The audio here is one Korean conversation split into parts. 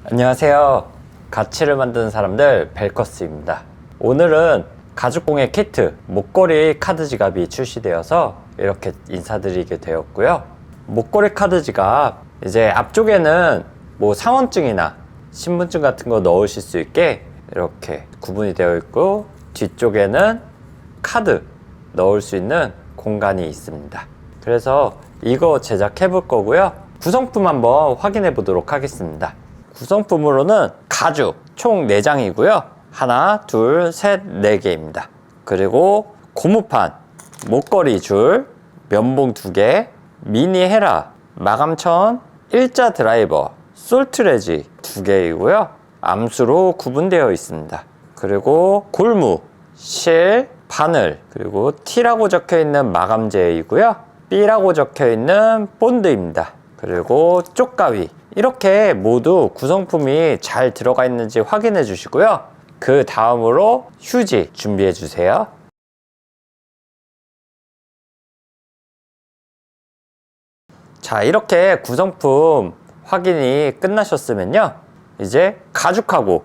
안녕하세요. 가치를 만드는 사람들 벨커스입니다. 오늘은 가죽공예 키트 목걸이 카드 지갑이 출시되어서 이렇게 인사드리게 되었고요. 목걸이 카드 지갑 이제 앞쪽에는 뭐 상원증이나 신분증 같은 거 넣으실 수 있게 이렇게 구분이 되어 있고, 뒤쪽에는 카드 넣을 수 있는 공간이 있습니다. 그래서 이거 제작해 볼 거고요. 구성품 한번 확인해 보도록 하겠습니다. 구성품으로는 가죽 총 4장이고요. 하나, 둘, 셋, 4개입니다. 그리고 고무판, 목걸이 줄, 면봉 2개, 미니 헤라, 마감천, 일자 드라이버, 솔트레지 2개이고요. 암수로 구분되어 있습니다. 그리고 골무, 실, 바늘, 그리고 T라고 적혀 있는 마감재이고요. B라고 적혀 있는 본드입니다. 그리고 쪽가위, 이렇게 모두 구성품이 잘 들어가 있는지 확인해 주시고요. 그 다음으로 휴지 준비해 주세요. 자, 이렇게 구성품 확인이 끝나셨으면요, 이제 가죽하고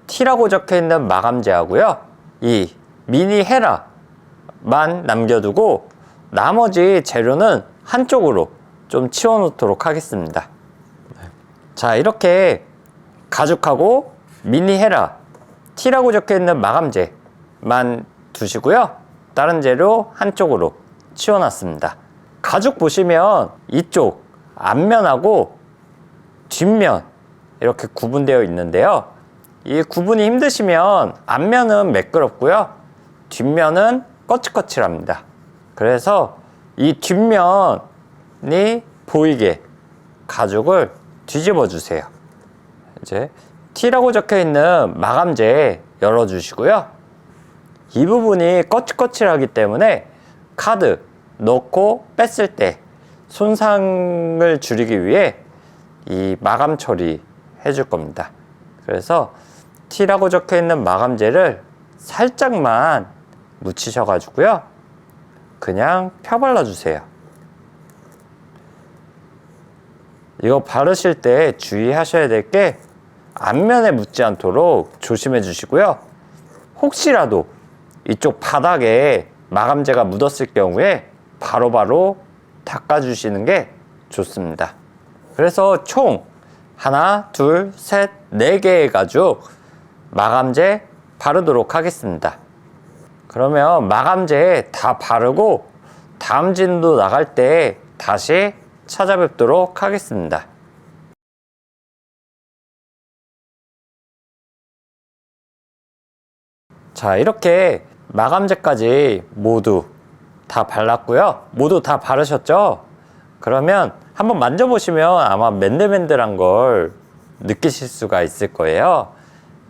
T라고 적혀 있는 마감재하고요, 이 미니 헤라만 남겨두고 나머지 재료는 한쪽으로 좀 치워 놓도록 하겠습니다. 자, 이렇게 가죽하고 미니 헤라, T라고 적혀 있는 마감재만 두시고요. 다른 재료 한쪽으로 치워 놨습니다. 가죽 보시면 이쪽 앞면하고 뒷면 이렇게 구분되어 있는데요. 이 구분이 힘드시면 앞면은 매끄럽고요. 뒷면은 거칠거칠합니다. 그래서 이 뒷면이 보이게 가죽을 뒤집어 주세요. 이제 T라고 적혀 있는 마감재 열어 주시고요. 이 부분이 거칠거칠하기 때문에 카드 넣고 뺐을 때 손상을 줄이기 위해 이 마감 처리 해줄 겁니다. 그래서 T라고 적혀 있는 마감재를 살짝만 묻히셔 가지고요, 그냥 펴 발라 주세요. 이거 바르실 때 주의하셔야 될 게 앞면에 묻지 않도록 조심해 주시고요. 혹시라도 이쪽 바닥에 마감재가 묻었을 경우에 바로바로 닦아 주시는 게 좋습니다. 그래서 총 하나, 둘, 셋, 4개의 가죽 마감재 바르도록 하겠습니다. 그러면 마감재 다 바르고 다음 진도 나갈 때 다시 찾아뵙도록 하겠습니다. 자, 이렇게 마감재까지 모두 다 발랐고요. 모두 다 바르셨죠? 그러면 한번 만져보시면 아마 맨들맨들한 걸 느끼실 수가 있을 거예요.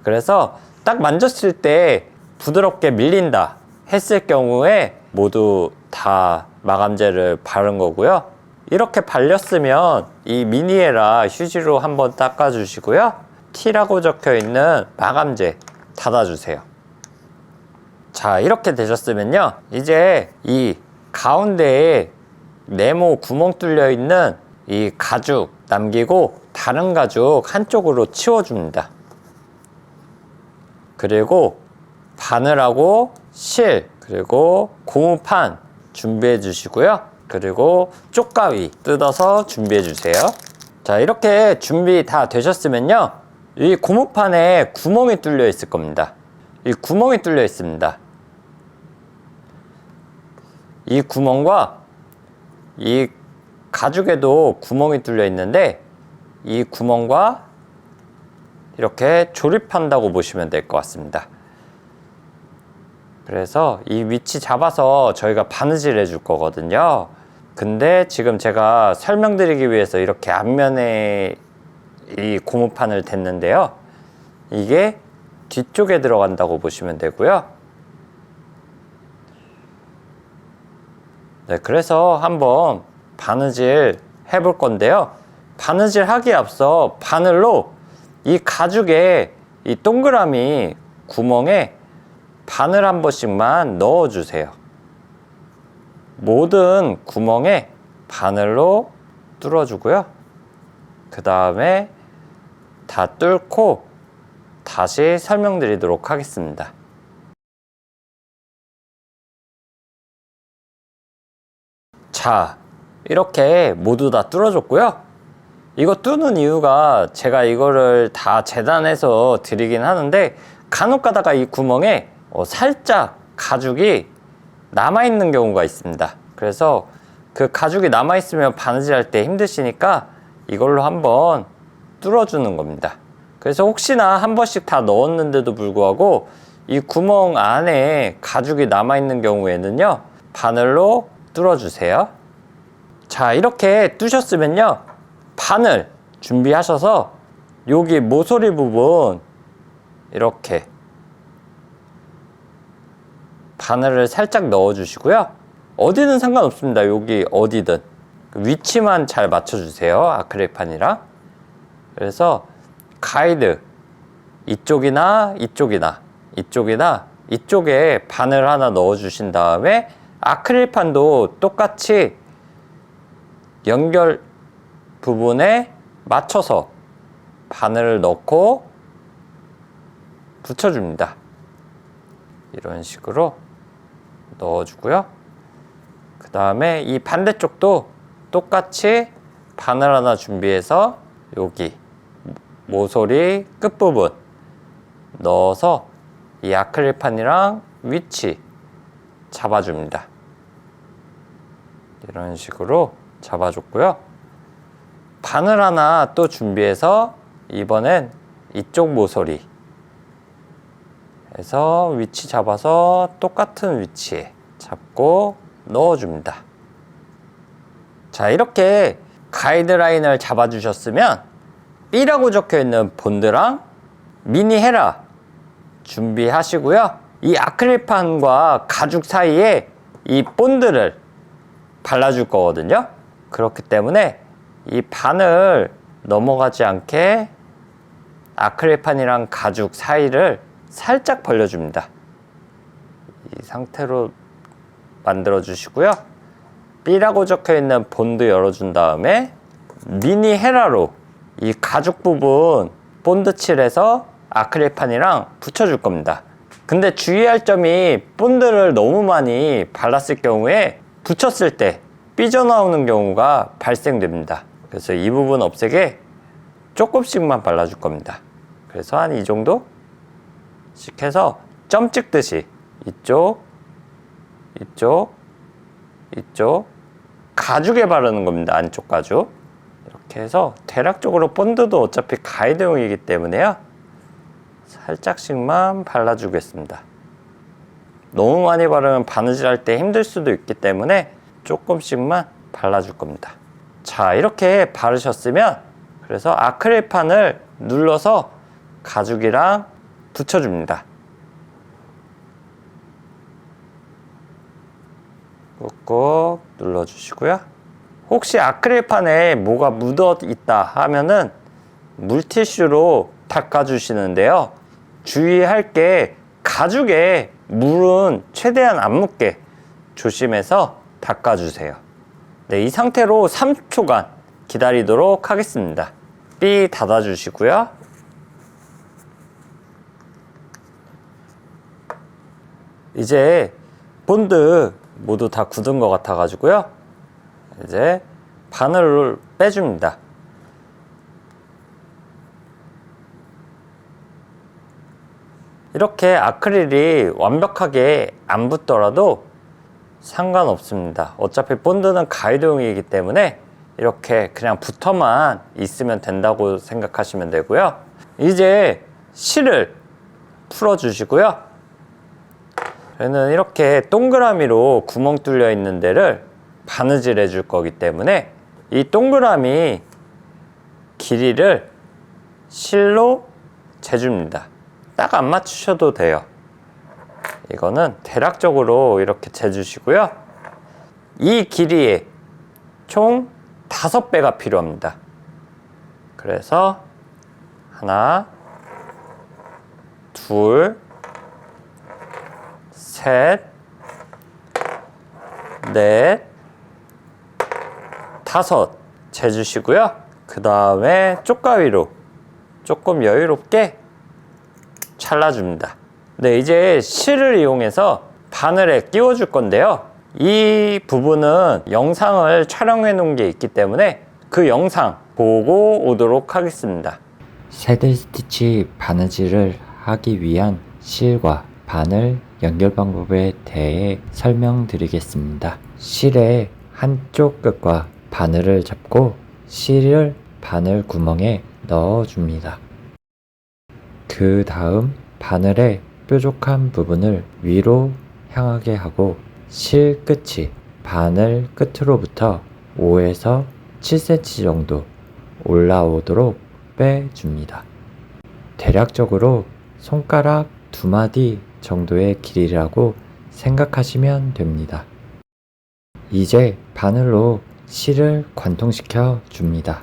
그래서 딱 만졌을 때 부드럽게 밀린다 했을 경우에 모두 다 마감재를 바른 거고요. 이렇게 발렸으면 이 미니에라 휴지로 한번 닦아 주시고요. T라고 적혀 있는 마감재 닫아 주세요. 자, 이렇게 되셨으면요, 이제 이 가운데에 네모 구멍 뚫려 있는 이 가죽 남기고 다른 가죽 한쪽으로 치워 줍니다. 그리고 바늘하고 실, 그리고 고무판 준비해 주시고요. 그리고 쪽가위 뜯어서 준비해 주세요. 자, 이렇게 준비 다 되셨으면요, 이 고무판에 구멍이 뚫려 있을 겁니다. 이 구멍이 뚫려 있습니다. 이 구멍과 이 가죽에도 구멍이 뚫려 있는데, 이 구멍과 이렇게 조립한다고 보시면 될 것 같습니다. 그래서 이 위치 잡아서 저희가 바느질 해줄 거거든요. 근데 지금 제가 설명드리기 위해서 이렇게 앞면에 이 고무판을 댔는데요, 이게 뒤쪽에 들어간다고 보시면 되고요. 네, 그래서 한번 바느질 해볼 건데요. 바느질 하기에 앞서 바늘로 이 가죽에 이 동그라미 구멍에 바늘 한 번씩만 넣어 주세요. 모든 구멍에 바늘로 뚫어 주고요. 그 다음에 다 뚫고 다시 설명드리도록 하겠습니다. 자, 이렇게 모두 다 뚫어줬고요. 이거 뚫는 이유가 제가 이거를 다 재단해서 드리긴 하는데 간혹 가다가 이 구멍에 살짝 가죽이 남아있는 경우가 있습니다. 그래서 그 가죽이 남아있으면 바느질 할 때 힘드시니까 이걸로 한번 뚫어주는 겁니다. 그래서 혹시나 한 번씩 다 넣었는데도 불구하고 이 구멍 안에 가죽이 남아있는 경우에는요, 바늘로 뚫어주세요. 자, 이렇게 뚫으셨으면요, 바늘 준비하셔서 여기 모서리 부분 이렇게 바늘을 살짝 넣어 주시고요. 어디든 상관없습니다. 여기 어디든 위치만 잘 맞춰 주세요. 아크릴판이랑. 그래서 가이드 이쪽이나 이쪽이나 이쪽에 바늘 하나 넣어 주신 다음에 아크릴판도 똑같이 연결 부분에 맞춰서 바늘을 넣고 붙여줍니다. 이런 식으로 넣어주고요. 그 다음에 이 반대쪽도 똑같이 바늘 하나 준비해서 여기 모서리 끝부분 넣어서 이 아크릴판이랑 위치 잡아줍니다. 이런 식으로 잡아줬고요. 바늘 하나 또 준비해서 이번엔 이쪽 모서리 해서 위치 잡아서 똑같은 위치에 잡고 넣어줍니다. 자, 이렇게 가이드라인을 잡아주셨으면 B라고 적혀있는 본드랑 미니 헤라 준비하시고요. 이 아크릴판과 가죽 사이에 이 본드를 발라줄 거거든요. 그렇기 때문에 이 바늘 넘어가지 않게 아크릴판이랑 가죽 사이를 살짝 벌려줍니다. 이 상태로 만들어 주시고요. B라고 적혀있는 본드 열어준 다음에 미니 헤라로 이 가죽 부분 본드 칠해서 아크릴판이랑 붙여줄 겁니다. 근데 주의할 점이 본드를 너무 많이 발랐을 경우에 붙였을 때 삐져나오는 경우가 발생됩니다. 그래서 이 부분 없애게 조금씩만 발라줄 겁니다. 그래서 한 이 정도씩 해서 점 찍듯이 이쪽, 이쪽, 이쪽 가죽에 바르는 겁니다. 안쪽 가죽. 이렇게 해서 대략적으로 본드도 어차피 가이드용이기 때문에요. 살짝씩만 발라주겠습니다. 너무 많이 바르면 바느질 할 때 힘들 수도 있기 때문에 조금씩만 발라줄 겁니다. 자, 이렇게 바르셨으면 그래서 아크릴판을 눌러서 가죽이랑 붙여줍니다. 꾹꾹 눌러주시고요. 혹시 아크릴판에 뭐가 묻어 있다 하면은 물티슈로 닦아주시는데요. 주의할 게 가죽에 물은 최대한 안 묻게 조심해서 닦아주세요. 네, 이 상태로 30초간 기다리도록 하겠습니다. 삐 닫아주시고요. 이제 본드 모두 다 굳은 것 같아 가지고요. 이제 바늘을 빼줍니다. 이렇게 아크릴이 완벽하게 안 붙더라도 상관없습니다. 어차피 본드는 가이드용이기 때문에 이렇게 그냥 붙어만 있으면 된다고 생각하시면 되고요. 이제 실을 풀어주시고요. 저는 이렇게 동그라미로 구멍 뚫려 있는 데를 바느질 해줄 거기 때문에 이 동그라미 길이를 실로 재줍니다. 딱 안 맞추셔도 돼요. 이거는 대략적으로 이렇게 재주시고요. 이 길이에 총 5배가 필요합니다. 그래서 하나, 둘, 셋, 넷, 다섯 재주시고요. 그 다음에 쪽가위로 조금 여유롭게 잘라줍니다. 네, 이제 실을 이용해서 바늘에 끼워줄 건데요. 이 부분은 영상을 촬영해 놓은 게 있기 때문에 그 영상 보고 오도록 하겠습니다. 새들 스티치 바느질을 하기 위한 실과 바늘 연결 방법에 대해 설명드리겠습니다. 실의 한쪽 끝과 바늘을 잡고 실을 바늘 구멍에 넣어줍니다. 그 다음 바늘의 뾰족한 부분을 위로 향하게 하고 실 끝이 바늘 끝으로부터 5에서 7cm 정도 올라오도록 빼줍니다. 대략적으로 손가락 2마디 정도의 길이라고 생각하시면 됩니다. 이제 바늘로 실을 관통시켜 줍니다.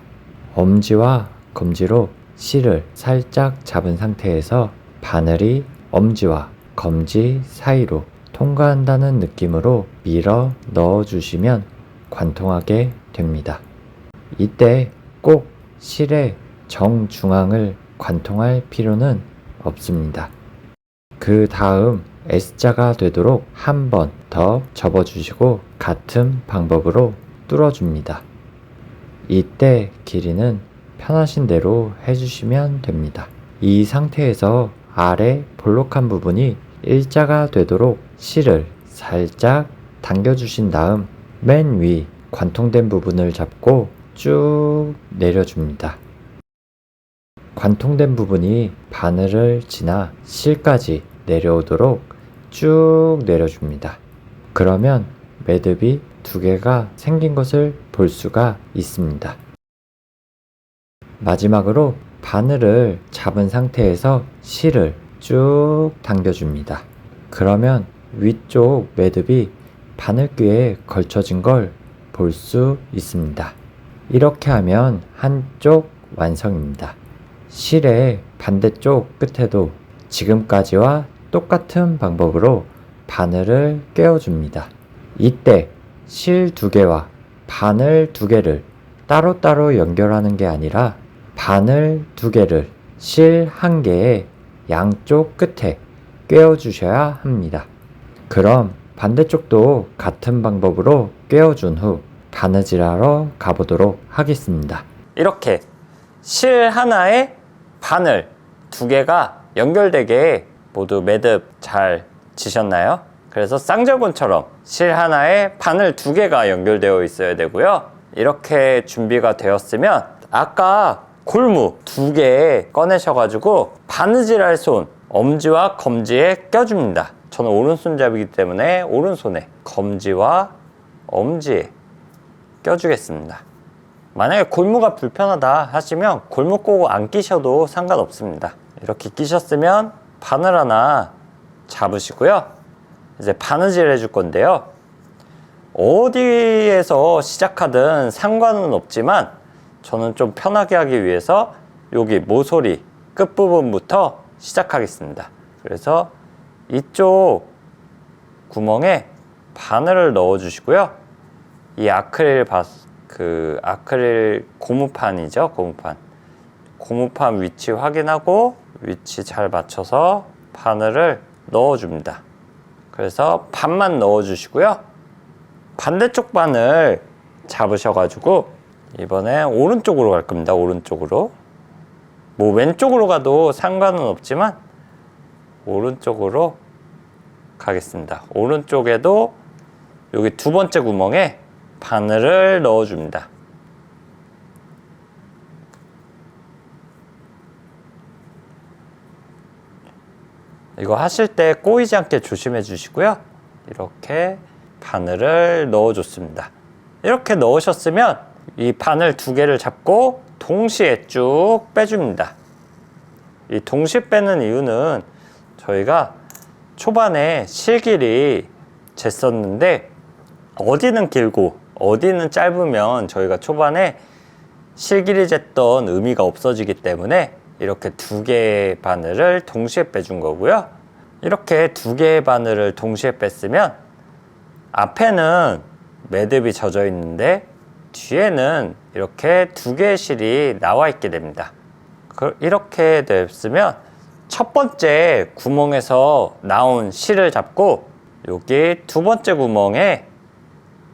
엄지와 검지로 실을 살짝 잡은 상태에서 바늘이 엄지와 검지 사이로 통과한다는 느낌으로 밀어 넣어주시면 관통하게 됩니다. 이때 꼭 실의 정중앙을 관통할 필요는 없습니다. 그 다음 S자가 되도록 한 번 더 접어주시고 같은 방법으로 뚫어줍니다. 이때 길이는 편하신 대로 해주시면 됩니다. 이 상태에서 아래 볼록한 부분이 일자가 되도록 실을 살짝 당겨주신 다음 맨 위 관통된 부분을 잡고 쭉 내려줍니다. 관통된 부분이 바늘을 지나 실까지 내려오도록 쭉 내려줍니다. 그러면 매듭이 2개가 생긴 것을 볼 수가 있습니다. 마지막으로 바늘을 잡은 상태에서 실을 쭉 당겨줍니다. 그러면 위쪽 매듭이 바늘귀에 걸쳐진 걸 볼 수 있습니다. 이렇게 하면 한쪽 완성입니다. 실의 반대쪽 끝에도 지금까지와 똑같은 방법으로 바늘을 꿰어줍니다. 이때 실 2개와 바늘 2개를 따로따로 연결하는 게 아니라 바늘 2개를 실 1개의 양쪽 끝에 꿰어주셔야 합니다. 그럼 반대쪽도 같은 방법으로 꿰어준 후 바느질하러 가보도록 하겠습니다. 이렇게 실 하나에 바늘 2개가 연결되게 모두 매듭 잘 지셨나요? 그래서 쌍절곤처럼 실 하나에 바늘 2개가 연결되어 있어야 되고요. 이렇게 준비가 되었으면 아까 골무 2개 꺼내셔가지고 바느질할 손 엄지와 검지에 껴줍니다. 저는 오른손잡이기 때문에 오른손에 검지와 엄지에 껴주겠습니다. 만약에 골무가 불편하다 하시면 골무 꼭 안 끼셔도 상관없습니다. 이렇게 끼셨으면 바늘 하나 잡으시고요. 이제 바느질 해줄 건데요. 어디에서 시작하든 상관은 없지만 저는 좀 편하게 하기 위해서 여기 모서리 끝부분부터 시작하겠습니다. 그래서 이쪽 구멍에 바늘을 넣어 주시고요. 이 아크릴 고무판이죠. 고무판 위치 확인하고 위치 잘 맞춰서 바늘을 넣어 줍니다. 그래서 반만 넣어 주시고요. 반대쪽 바늘 잡으셔가지고 이번에 오른쪽으로 갈 겁니다. 오른쪽으로. 뭐 왼쪽으로 가도 상관은 없지만 오른쪽으로 가겠습니다. 오른쪽에도 여기 2번째 구멍에 바늘을 넣어줍니다. 이거 하실 때 꼬이지 않게 조심해 주시고요. 이렇게 바늘을 넣어줬습니다. 이렇게 넣으셨으면 이 바늘 2개를 잡고 동시에 쭉 빼줍니다. 이 동시에 빼는 이유는 저희가 초반에 실길이 쟀었는데 어디는 길고 어디는 짧으면 저희가 초반에 실길이 쟀던 의미가 없어지기 때문에 이렇게 2개의 바늘을 동시에 빼준 거고요. 이렇게 2개의 바늘을 동시에 뺐으면 앞에는 매듭이 젖어 있는데 뒤에는 이렇게 2개의 실이 나와 있게 됩니다. 이렇게 됐으면 첫 번째 구멍에서 나온 실을 잡고 여기 두 번째 구멍에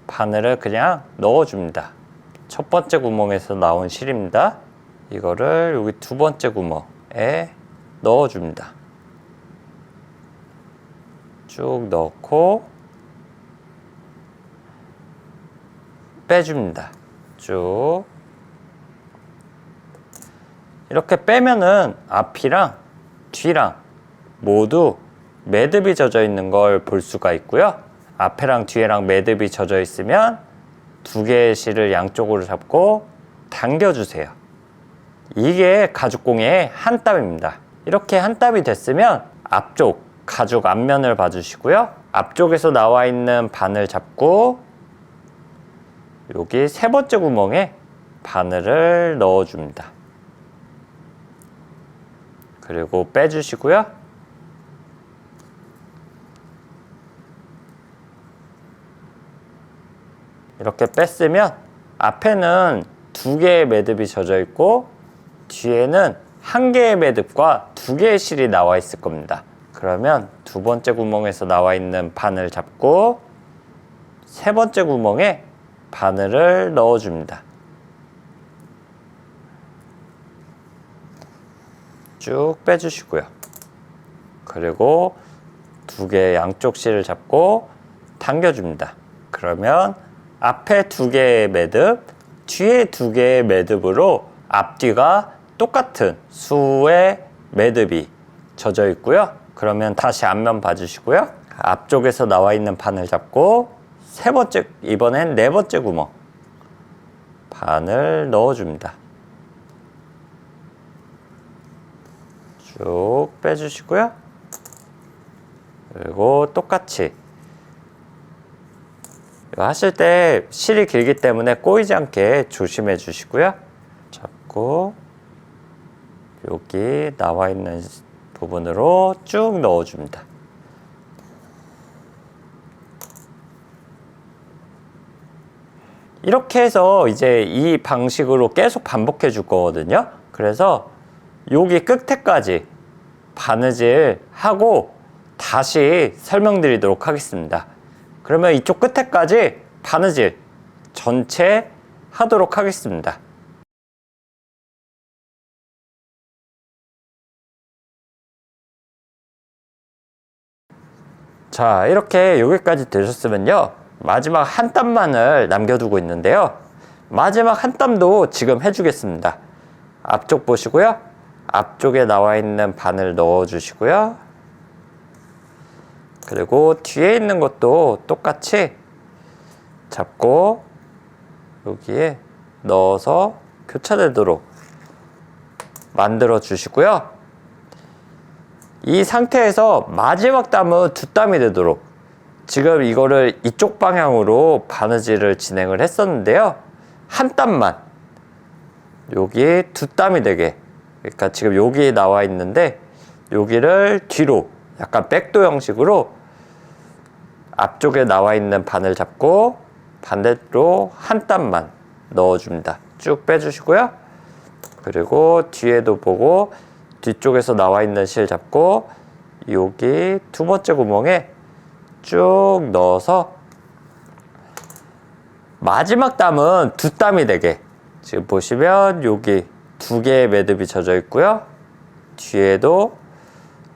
바늘을 그냥 넣어줍니다. 첫 번째 구멍에서 나온 실입니다. 이거를 여기 두 번째 구멍에 넣어줍니다. 쭉 넣고 빼줍니다. 쭉 이렇게 빼면은 앞이랑 뒤랑 모두 매듭이 젖어 있는 걸 볼 수가 있고요. 앞에랑 뒤에랑 매듭이 젖어 있으면 두 개의 실을 양쪽으로 잡고 당겨주세요. 이게 가죽공예의 한 땀입니다. 이렇게 한 땀이 됐으면 앞쪽 가죽 앞면을 봐주시고요. 앞쪽에서 나와 있는 바늘 잡고 여기 세 번째 구멍에 바늘을 넣어줍니다. 그리고 빼주시고요. 이렇게 뺐으면 앞에는 두 개의 매듭이 젖어 있고 뒤에는 한 개의 매듭과 두 개의 실이 나와 있을 겁니다. 그러면 두 번째 구멍에서 나와 있는 바늘 잡고 세 번째 구멍에 바늘을 넣어줍니다. 쭉 빼주시고요. 그리고 두 개의 양쪽 실을 잡고 당겨줍니다. 그러면 앞에 두 개의 매듭, 뒤에 두 개의 매듭으로 앞뒤가 똑같은 수의 매듭이 젖어 있고요. 그러면 다시 앞면 봐주시고요. 앞쪽에서 나와 있는 바늘 잡고 세 번째, 이번엔 네 번째 구멍 바늘 넣어줍니다. 쭉 빼주시고요. 그리고 똑같이 이거 하실 때 실이 길기 때문에 꼬이지 않게 조심해 주시고요. 잡고 여기 나와 있는 부분으로 쭉 넣어줍니다. 이렇게 해서 이제 이 방식으로 계속 반복해 줄 거거든요. 그래서 여기 끝에까지 바느질 하고 다시 설명드리도록 하겠습니다. 그러면 이쪽 끝에까지 바느질 전체 하도록 하겠습니다. 자, 이렇게 여기까지 되셨으면요, 마지막 한 땀만을 남겨두고 있는데요, 마지막 한 땀도 지금 해주겠습니다. 앞쪽 보시고요, 앞쪽에 나와 있는 바늘 넣어 주시고요, 그리고 뒤에 있는 것도 똑같이 잡고 여기에 넣어서 교차되도록 만들어 주시고요. 이 상태에서 마지막 땀은 두 땀이 되도록, 지금 이거를 이쪽 방향으로 바느질을 진행을 했었는데요, 한 땀만 여기 두 땀이 되게, 그러니까 지금 여기 나와 있는데 여기를 뒤로 약간 백도 형식으로 앞쪽에 나와 있는 바늘 잡고 반대로 한 땀만 넣어줍니다. 쭉 빼주시고요. 그리고 뒤에도 보고 뒤쪽에서 나와 있는 실 잡고 여기 두 번째 구멍에 쭉 넣어서 마지막 땀은 두 땀이 되게, 지금 보시면 여기 두 개의 매듭이 젖어 있고요, 뒤에도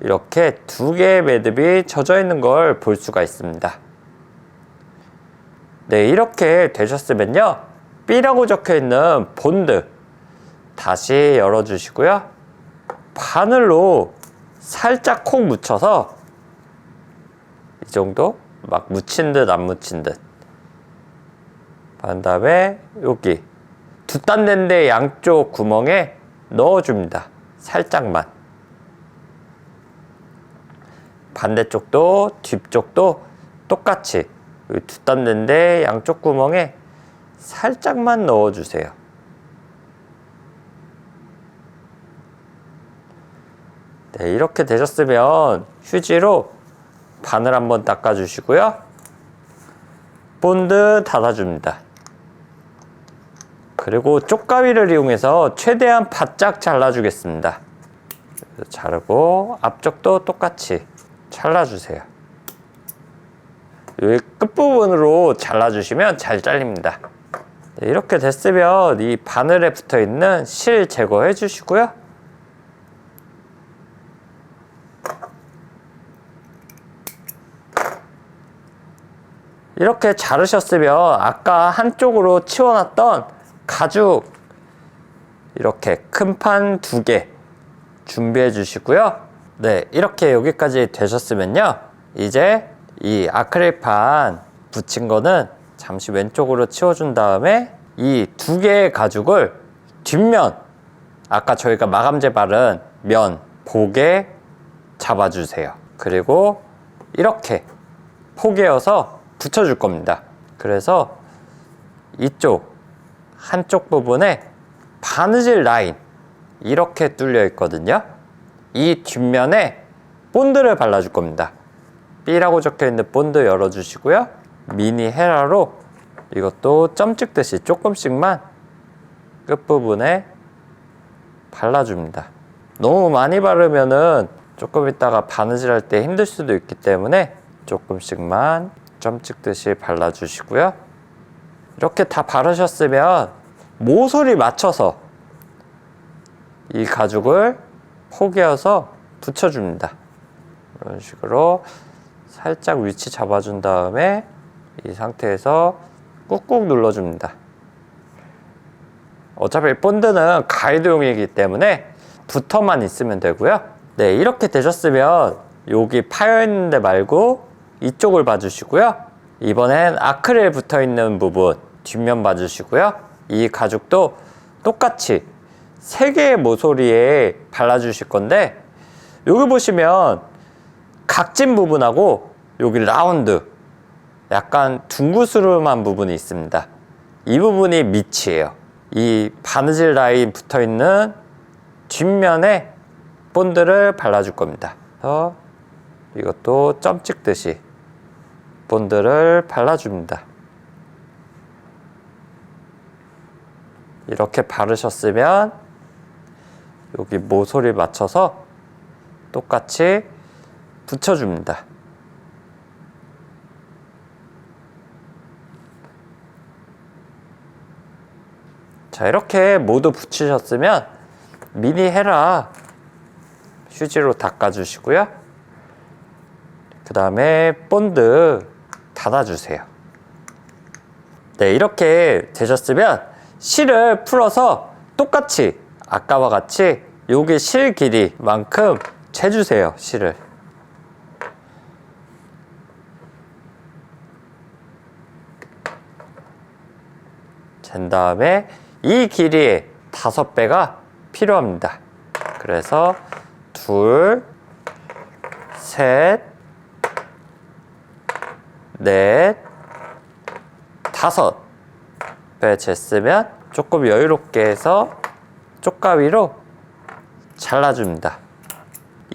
이렇게 두 개의 매듭이 젖어 있는 걸 볼 수가 있습니다. 네, 이렇게 되셨으면요, B라고 적혀 있는 본드 다시 열어 주시고요, 바늘로 살짝 콕 묻혀서 이 정도 막 묻힌 듯 안 묻힌 듯 한 다음에 여기 두 땀 된 데 양쪽 구멍에 넣어줍니다. 살짝만. 반대쪽도 뒤쪽도 똑같이 두 땀 된 데 양쪽 구멍에 살짝만 넣어주세요. 네, 이렇게 되셨으면 휴지로 바늘 한번 닦아주시고요, 본드 닫아줍니다. 그리고 쪽가위를 이용해서 최대한 바짝 잘라주겠습니다. 자르고 앞쪽도 똑같이 잘라주세요. 여기 끝부분으로 잘라주시면 잘 잘립니다. 네, 이렇게 됐으면 이 바늘에 붙어있는 실 제거해 주시고요. 이렇게 자르셨으면 아까 한쪽으로 치워놨던 가죽 이렇게 큰 판 2개 준비해 주시고요. 네, 이렇게 여기까지 되셨으면요. 이제 이 아크릴판 붙인 거는 잠시 왼쪽으로 치워준 다음에 이 2개의 가죽을 뒷면, 아까 저희가 마감재 바른 면, 복에 잡아주세요. 그리고 이렇게 포개어서 붙여줄 겁니다. 그래서 이쪽 한쪽 부분에 바느질 라인 이렇게 뚫려 있거든요. 이 뒷면에 본드를 발라줄 겁니다. B라고 적혀 있는 본드 열어주시고요. 미니 헤라로 이것도 점 찍듯이 조금씩만 끝부분에 발라줍니다. 너무 많이 바르면은 조금 있다가 바느질 할 때 힘들 수도 있기 때문에 조금씩만 점 찍듯이 발라주시고요. 이렇게 다 바르셨으면 모서리 맞춰서 이 가죽을 포개어서 붙여줍니다. 이런 식으로 살짝 위치 잡아준 다음에 이 상태에서 꾹꾹 눌러줍니다. 어차피 본드는 가이드용이기 때문에 붙어만 있으면 되고요. 네, 이렇게 되셨으면 여기 파여있는 데 말고 이쪽을 봐주시고요. 이번엔 아크릴 붙어있는 부분 뒷면 봐주시고요. 이 가죽도 똑같이 3개의 모서리에 발라주실 건데, 여기 보시면 각진 부분하고 여기 라운드 약간 둥그스름한 부분이 있습니다. 이 부분이 밑이에요. 이 바느질 라인 붙어있는 뒷면에 본드를 발라줄 겁니다. 그래서 이것도 점 찍듯이 본드를 발라줍니다. 이렇게 바르셨으면 여기 모서리 맞춰서 똑같이 붙여줍니다. 자, 이렇게 모두 붙이셨으면 미니 헤라 휴지로 닦아주시고요. 그 다음에 본드 닫아주세요. 네, 이렇게 되셨으면 실을 풀어서 똑같이 아까와 같이 여기 실 길이만큼 재주세요. 실을. 잰 다음에 이 길이의 5배가 필요합니다. 그래서 2, 3, 4, 5배 쟀으면 조금 여유롭게 해서 쪽가위로 잘라줍니다.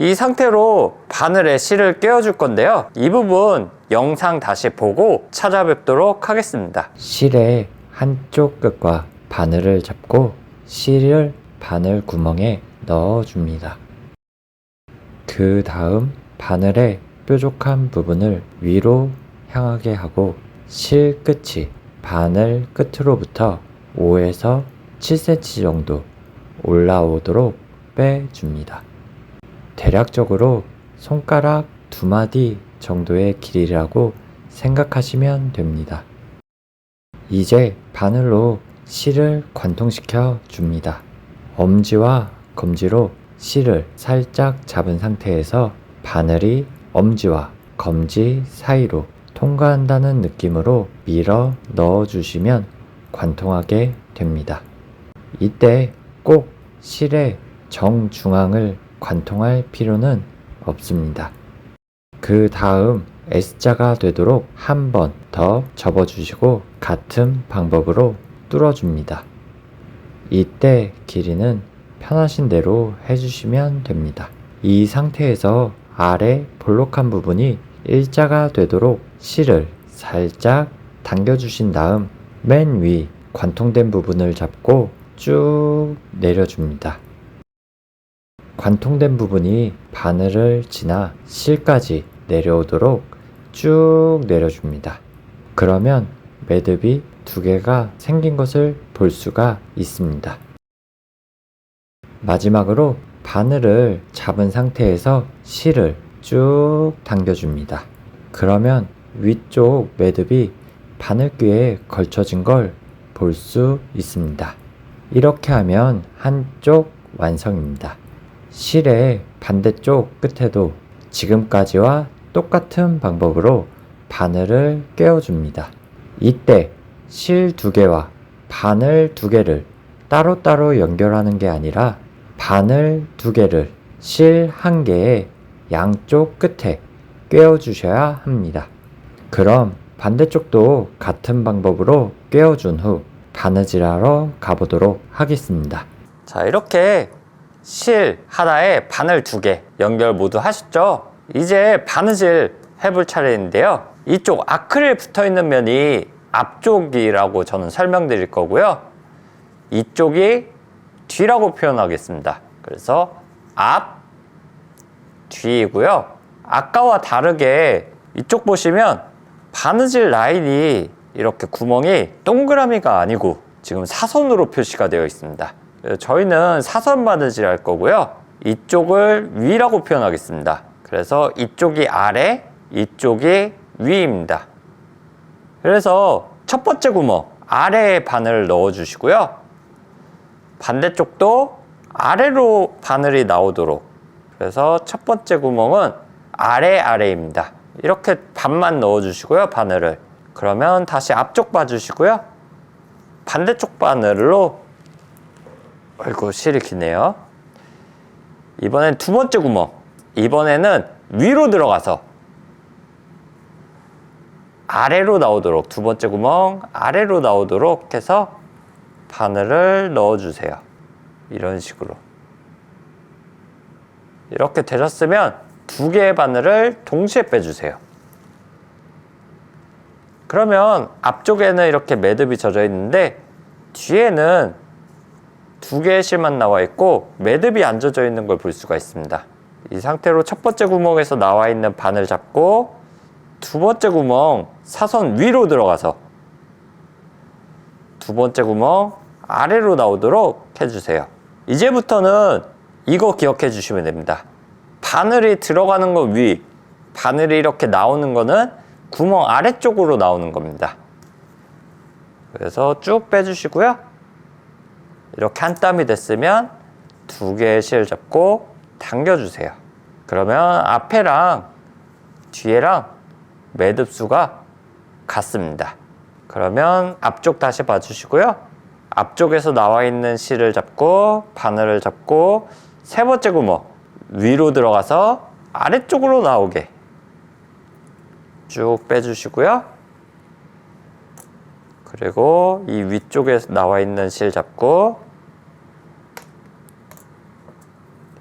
이 상태로 바늘에 실을 꿰어줄 건데요. 이 부분 영상 다시 보고 찾아뵙도록 하겠습니다. 실의 한쪽 끝과 바늘을 잡고 실을 바늘 구멍에 넣어줍니다. 그 다음 바늘의 뾰족한 부분을 위로 향하게 하고 실 끝이 바늘 끝으로부터 5에서 7cm 정도 올라오도록 빼줍니다. 대략적으로 손가락 2마디 정도의 길이라고 생각하시면 됩니다. 이제 바늘로 실을 관통시켜 줍니다. 엄지와 검지로 실을 살짝 잡은 상태에서 바늘이 엄지와 검지 사이로 통과한다는 느낌으로 밀어 넣어주시면 관통하게 됩니다. 이때 꼭 실의 정중앙을 관통할 필요는 없습니다. 그 다음 S자가 되도록 한 번 더 접어주시고 같은 방법으로 뚫어줍니다. 이때 길이는 편하신 대로 해주시면 됩니다. 이 상태에서 아래 볼록한 부분이 일자가 되도록 실을 살짝 당겨주신 다음 맨 위 관통된 부분을 잡고 쭉 내려줍니다. 관통된 부분이 바늘을 지나 실까지 내려오도록 쭉 내려줍니다. 그러면 매듭이 두 개가 생긴 것을 볼 수가 있습니다. 마지막으로 바늘을 잡은 상태에서 실을 쭉 당겨줍니다. 그러면 위쪽 매듭이 바늘귀에 걸쳐진 걸 볼 수 있습니다. 이렇게 하면 한쪽 완성입니다. 실의 반대쪽 끝에도 지금까지와 똑같은 방법으로 바늘을 꿰어줍니다. 이때 실 두 개와 바늘 두 개를 따로따로 연결하는 게 아니라 바늘 두 개를 실 한 개의 양쪽 끝에 꿰어주셔야 합니다. 그럼 반대쪽도 같은 방법으로 꿰어준 후 바느질하러 가보도록 하겠습니다. 자, 이렇게 실 하나에 바늘 두 개 연결 모두 하셨죠? 이제 바느질 해볼 차례인데요. 이쪽 아크릴 붙어 있는 면이 앞쪽이라고 저는 설명드릴 거고요. 이쪽이 뒤라고 표현하겠습니다. 그래서 앞, 뒤이고요. 아까와 다르게 이쪽 보시면 바느질 라인이 이렇게 구멍이 동그라미가 아니고 지금 사선으로 표시가 되어 있습니다. 저희는 사선 바느질 할 거고요. 이쪽을 위라고 표현하겠습니다. 그래서 이쪽이 아래, 이쪽이 위입니다. 그래서 첫 번째 구멍 아래에 바늘을 넣어 주시고요. 반대쪽도 아래로 바늘이 나오도록, 그래서 첫 번째 구멍은 아래입니다. 이렇게 반만 넣어 주시고요, 바늘을. 그러면 다시 앞쪽 봐주시고요. 반대쪽 바늘로, 아이고 실이 기네요. 이번엔 두 번째 구멍, 이번에는 위로 들어가서 아래로 나오도록, 두 번째 구멍 아래로 나오도록 해서 바늘을 넣어주세요. 이런 식으로. 이렇게 되셨으면 두 개의 바늘을 동시에 빼주세요. 그러면 앞쪽에는 이렇게 매듭이 젖어 있는데 뒤에는 두 개의 실만 나와 있고 매듭이 안 젖어 있는 걸 볼 수가 있습니다. 이 상태로 첫 번째 구멍에서 나와 있는 바늘 잡고 두 번째 구멍 사선 위로 들어가서 두 번째 구멍 아래로 나오도록 해주세요. 이제부터는 이거 기억해 주시면 됩니다. 바늘이 들어가는 거 위, 바늘이 이렇게 나오는 거는 구멍 아래쪽으로 나오는 겁니다. 그래서 쭉 빼주시고요. 이렇게 한 땀이 됐으면 두 개의 실 잡고 당겨주세요. 그러면 앞에랑 뒤에랑 매듭수가 같습니다. 그러면 앞쪽 다시 봐주시고요. 앞쪽에서 나와 있는 실을 잡고 바늘을 잡고 세 번째 구멍 위로 들어가서 아래쪽으로 나오게 쭉 빼주시고요. 그리고 이 위쪽에 나와 있는 실 잡고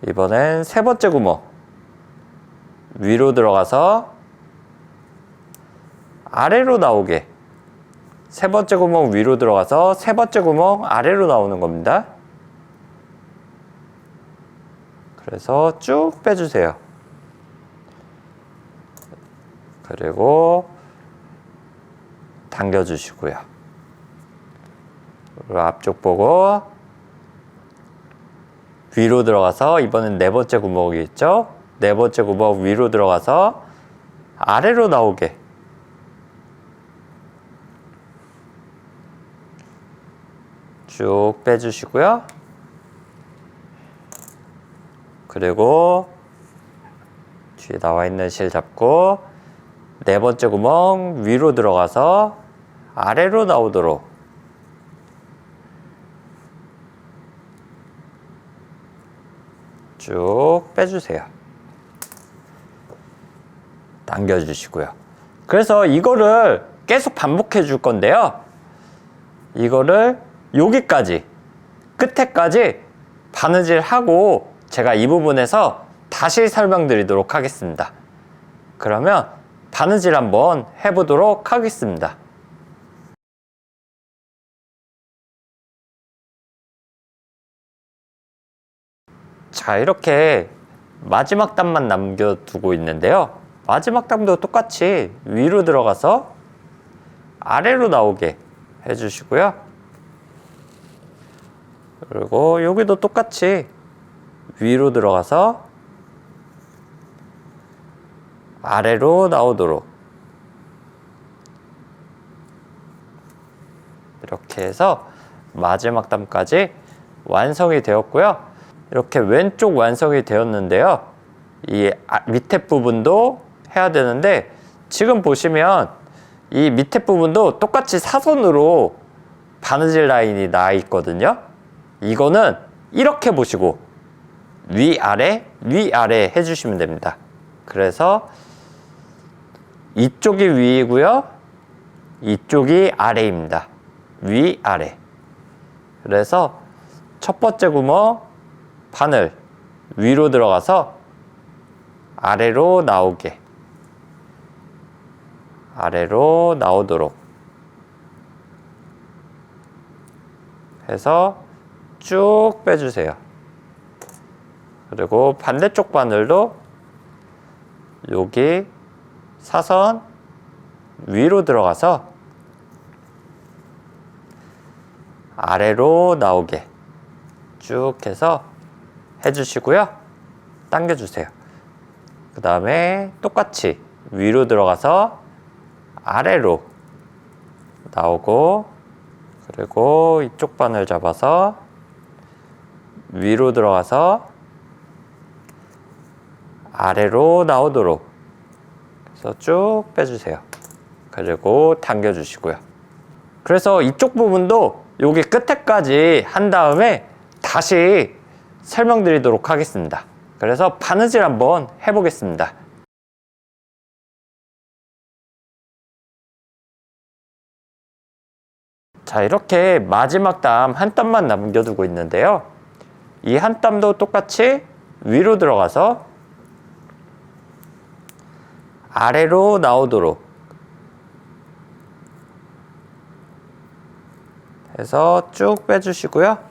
이번엔 세 번째 구멍 위로 들어가서 아래로 나오게, 세 번째 구멍 위로 들어가서 세 번째 구멍 아래로 나오는 겁니다. 그래서 쭉 빼주세요. 그리고 당겨주시고요. 그리고 앞쪽 보고 위로 들어가서 이번엔 네 번째 구멍이 있죠? 네 번째 구멍 위로 들어가서 아래로 나오게 쭉 빼주시고요. 그리고 뒤에 나와 있는 실 잡고 네 번째 구멍 위로 들어가서 아래로 나오도록 쭉 빼주세요. 당겨주시고요. 그래서 이거를 계속 반복해 줄 건데요. 이거를 여기까지, 끝에까지 바느질 하고 제가 이 부분에서 다시 설명드리도록 하겠습니다. 그러면 바느질 한번 해보도록 하겠습니다. 자, 이렇게 마지막 단만 남겨두고 있는데요. 마지막 단도 똑같이 위로 들어가서 아래로 나오게 해주시고요. 그리고 여기도 똑같이 위로 들어가서 아래로 나오도록 이렇게 해서 마지막 단까지 완성이 되었고요. 이렇게 왼쪽 완성이 되었는데요. 이 밑에 부분도 해야 되는데 지금 보시면 이 밑에 부분도 똑같이 사선으로 바느질 라인이 나 있거든요. 이거는 이렇게 보시고 위아래 위아래 해주시면 됩니다. 그래서 이쪽이 위이고요, 이쪽이 아래입니다. 위아래. 그래서 첫 번째 구멍 바늘 위로 들어가서 아래로 나오게, 아래로 나오도록 해서 쭉 빼주세요. 그리고 반대쪽 바늘도 여기 사선 위로 들어가서 아래로 나오게 쭉 해서 해주시고요. 당겨주세요. 그 다음에 똑같이 위로 들어가서 아래로 나오고, 그리고 이쪽 바늘 잡아서 위로 들어가서 아래로 나오도록 해서 쭉 빼주세요. 그리고 당겨주시고요. 그래서 이쪽 부분도 여기 끝에까지 한 다음에 다시 설명드리도록 하겠습니다. 그래서 바느질 한번 해보겠습니다. 자, 이렇게 마지막 땀 한 땀만 남겨두고 있는데요. 이 한 땀도 똑같이 위로 들어가서 아래로 나오도록 해서 쭉 빼주시고요.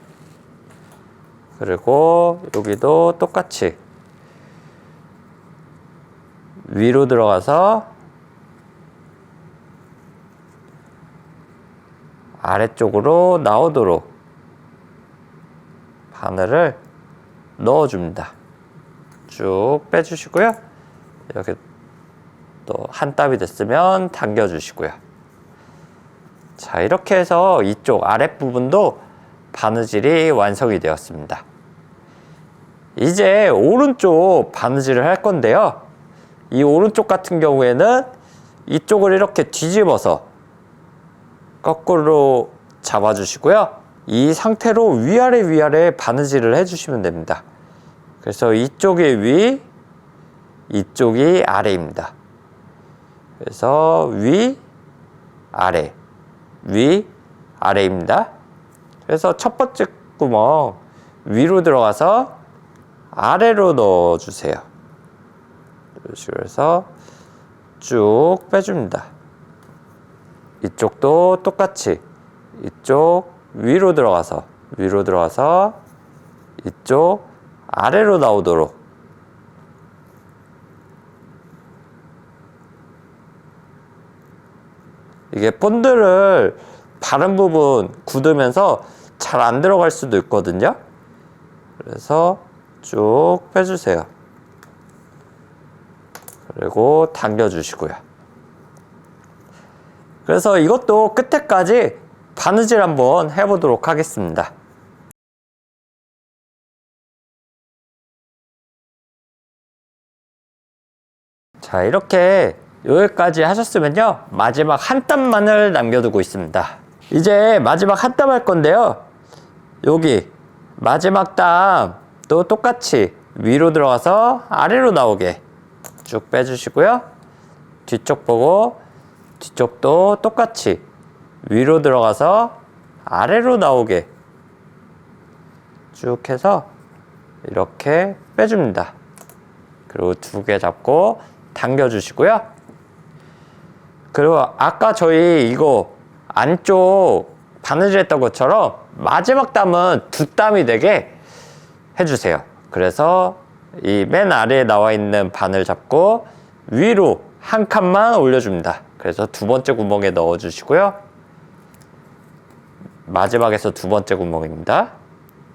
그리고 여기도 똑같이 위로 들어가서 아래쪽으로 나오도록 바늘을 넣어줍니다. 쭉 빼주시고요. 이렇게 또 한 땀이 됐으면 당겨주시고요. 자, 이렇게 해서 이쪽 아랫부분도 바느질이 완성이 되었습니다. 이제 오른쪽 바느질을 할 건데요. 이 오른쪽 같은 경우에는 이쪽을 이렇게 뒤집어서 거꾸로 잡아주시고요. 이 상태로 위아래 바느질을 해주시면 됩니다. 그래서 이쪽이 위, 이쪽이 아래입니다. 그래서 위, 아래, 위, 아래입니다. 그래서 첫 번째 구멍 위로 들어가서 아래로 넣어주세요. 이런 식으로 해서 쭉 빼줍니다. 이쪽도 똑같이 이쪽 위로 들어가서 이쪽 아래로 나오도록 이게 본드를 바른 부분 굳으면서 잘 안 들어갈 수도 있거든요. 그래서 쭉 빼주세요. 그리고 당겨주시고요. 그래서 이것도 끝에까지 바느질 한번 해보도록 하겠습니다. 자, 이렇게 여기까지 하셨으면요, 마지막 한 땀만을 남겨두고 있습니다. 이제 마지막 한 땀 할 건데요, 여기 마지막 땀도 똑같이 위로 들어가서 아래로 나오게 쭉 빼주시고요. 뒤쪽 보고 뒤쪽도 똑같이 위로 들어가서 아래로 나오게 쭉 해서 이렇게 빼줍니다. 그리고 두 개 잡고 당겨주시고요. 그리고 아까 저희 이거 안쪽 바느질 했던 것처럼 마지막 땀은 두 땀이 되게 해주세요. 그래서 이 맨 아래에 나와 있는 바늘 잡고 위로 한 칸만 올려줍니다. 그래서 두 번째 구멍에 넣어주시고요. 마지막에서 두 번째 구멍입니다.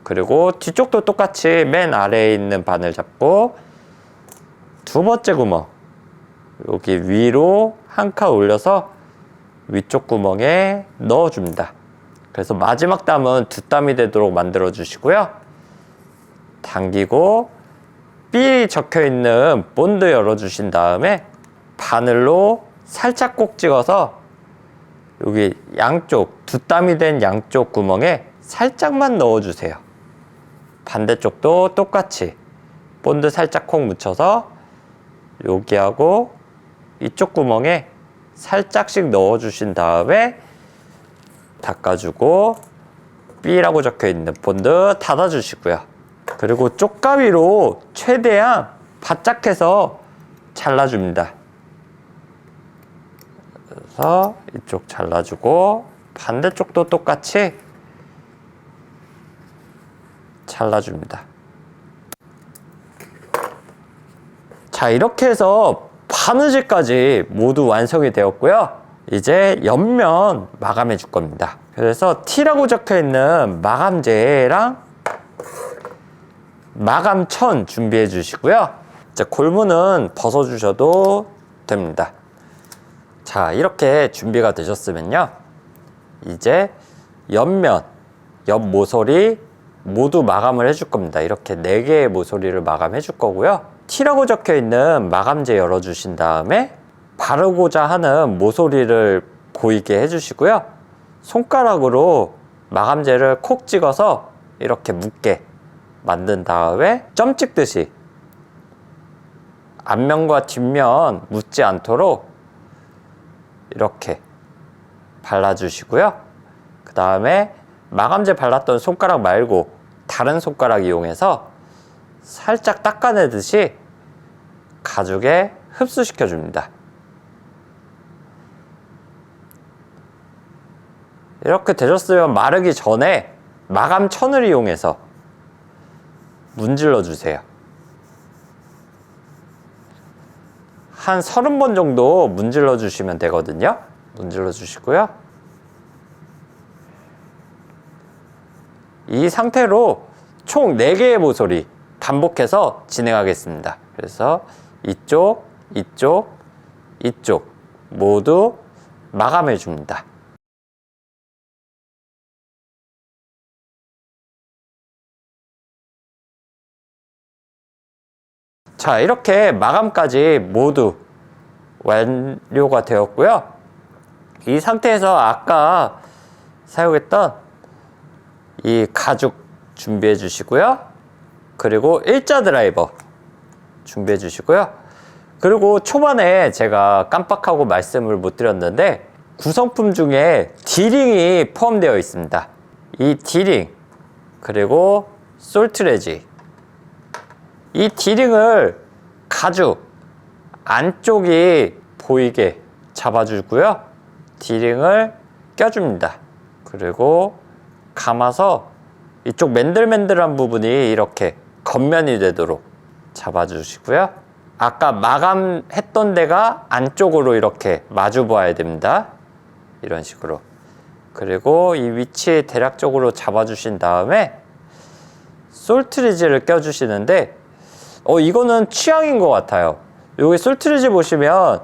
그리고 뒤쪽도 똑같이 맨 아래에 있는 바늘 잡고 두 번째 구멍, 여기 위로 한 칸 올려서 위쪽 구멍에 넣어줍니다. 그래서 마지막 담은 두 땀이 되도록 만들어 주시고요. 당기고 B 적혀 있는 본드 열어 주신 다음에 바늘로 살짝 꼭 찍어서 여기 양쪽 두 땀이 된 양쪽 구멍에 살짝만 넣어 주세요. 반대쪽도 똑같이 본드 살짝 콕 묻혀서 여기하고 이쪽 구멍에 살짝씩 넣어 주신 다음에 닦아주고 B라고 적혀 있는 본드 닫아 주시고요. 그리고 쪽가위로 최대한 바짝해서 잘라줍니다. 그래서 이쪽 잘라주고 반대쪽도 똑같이 잘라줍니다. 자, 이렇게 해서 바느질까지 모두 완성이 되었고요. 이제 옆면 마감해 줄 겁니다. 그래서 T라고 적혀 있는 마감재랑 마감천 준비해 주시고요. 이제 골무는 벗어 주셔도 됩니다. 자, 이렇게 준비가 되셨으면요. 이제 옆면, 옆 모서리 모두 마감을 해줄 겁니다. 이렇게 4개의 모서리를 마감해 줄 거고요. T라고 적혀 있는 마감재 열어 주신 다음에 바르고자 하는 모서리를 보이게 해주시고요. 손가락으로 마감재를 콕 찍어서 이렇게 묶게 만든 다음에 점 찍듯이 앞면과 뒷면 묻지 않도록 이렇게 발라주시고요. 그 다음에 마감재 발랐던 손가락 말고 다른 손가락 이용해서 살짝 닦아내듯이 가죽에 흡수시켜 줍니다. 이렇게 되셨으면 마르기 전에 마감천을 이용해서 문질러 주세요. 한 30번 정도 문질러 주시면 되거든요. 문질러 주시고요. 이 상태로 총 4개의 모서리 반복해서 진행하겠습니다. 그래서 이쪽, 이쪽, 이쪽 모두 마감해 줍니다. 자, 이렇게 마감까지 모두 완료가 되었고요. 이 상태에서 아까 사용했던 이 가죽 준비해 주시고요. 그리고 일자 드라이버 준비해 주시고요. 그리고 초반에 제가 깜빡하고 말씀을 못 드렸는데 구성품 중에 D링이 포함되어 있습니다. 이 D링 그리고 솔트레지, 이 D링을 가죽 안쪽이 보이게 잡아주고요. D링을 껴줍니다. 그리고 감아서 이쪽 맨들맨들한 부분이 이렇게 겉면이 되도록 잡아주시고요. 아까 마감했던 데가 안쪽으로 이렇게 마주 보아야 됩니다. 이런 식으로. 그리고 이 위치 대략적으로 잡아주신 다음에 솔트리지를 껴주시는데 이거는 취향인 것 같아요. 여기 솔트리지 보시면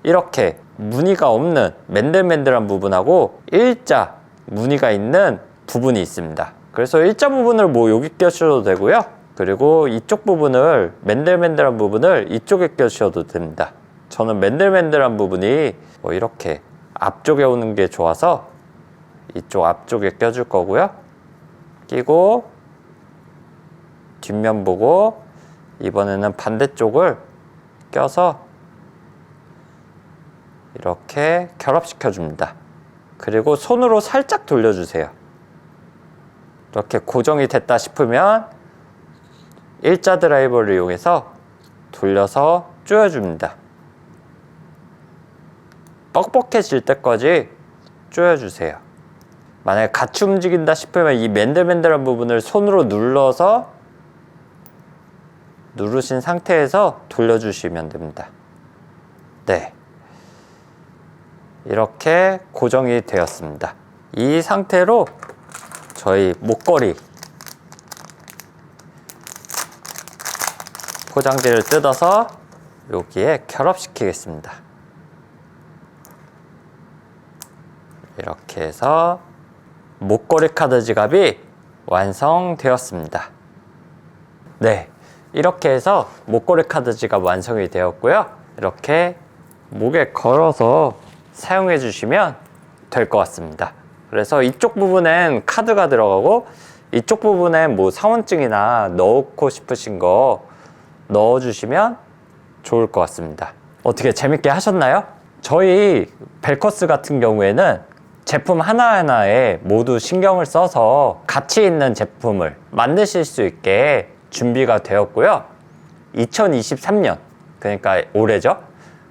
이렇게 무늬가 없는 맨들맨들한 부분하고 일자 무늬가 있는 부분이 있습니다. 그래서 일자 부분을 여기 껴주셔도 되고요. 그리고 이쪽 부분을 맨들맨들한 부분을 이쪽에 껴주셔도 됩니다. 저는 맨들맨들한 부분이 이렇게 앞쪽에 오는 게 좋아서 이쪽 앞쪽에 껴줄 거고요. 끼고 뒷면 보고 이번에는 반대쪽을 껴서 이렇게 결합시켜 줍니다. 그리고 손으로 살짝 돌려주세요. 이렇게 고정이 됐다 싶으면 일자 드라이버를 이용해서 돌려서 조여줍니다. 뻑뻑해질 때까지 조여주세요. 만약에 같이 움직인다 싶으면 이 맨들맨들한 부분을 손으로 눌러서 누르신 상태에서 돌려주시면 됩니다. 네. 이렇게 고정이 되었습니다. 이 상태로 저희 목걸이 포장지를 뜯어서 여기에 결합시키겠습니다. 이렇게 해서 목걸이 카드 지갑이 완성되었습니다. 네, 이렇게 해서 목걸이 카드 지갑 완성이 되었고요. 이렇게 목에 걸어서 사용해 주시면 될 것 같습니다. 그래서 이쪽 부분엔 카드가 들어가고 이쪽 부분엔 뭐 사원증이나 넣고 싶으신 거 넣어 주시면 좋을 것 같습니다. 어떻게 재밌게 하셨나요? 저희 벨커스 같은 경우에는 제품 하나하나에 모두 신경을 써서 가치 있는 제품을 만드실 수 있게 준비가 되었고요. 2023년, 그러니까 올해죠.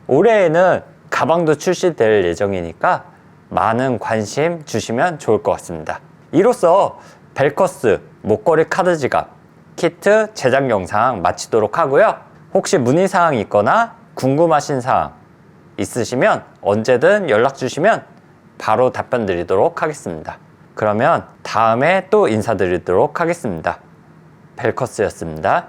올해에는 가방도 출시될 예정이니까 많은 관심 주시면 좋을 것 같습니다. 이로써 벨커스 목걸이 카드 지갑 키트 제작 영상 마치도록 하고요. 혹시 문의사항 있거나 궁금하신 사항 있으시면 언제든 연락 주시면 바로 답변 드리도록 하겠습니다. 그러면 다음에 또 인사드리도록 하겠습니다. 벨커스였습니다.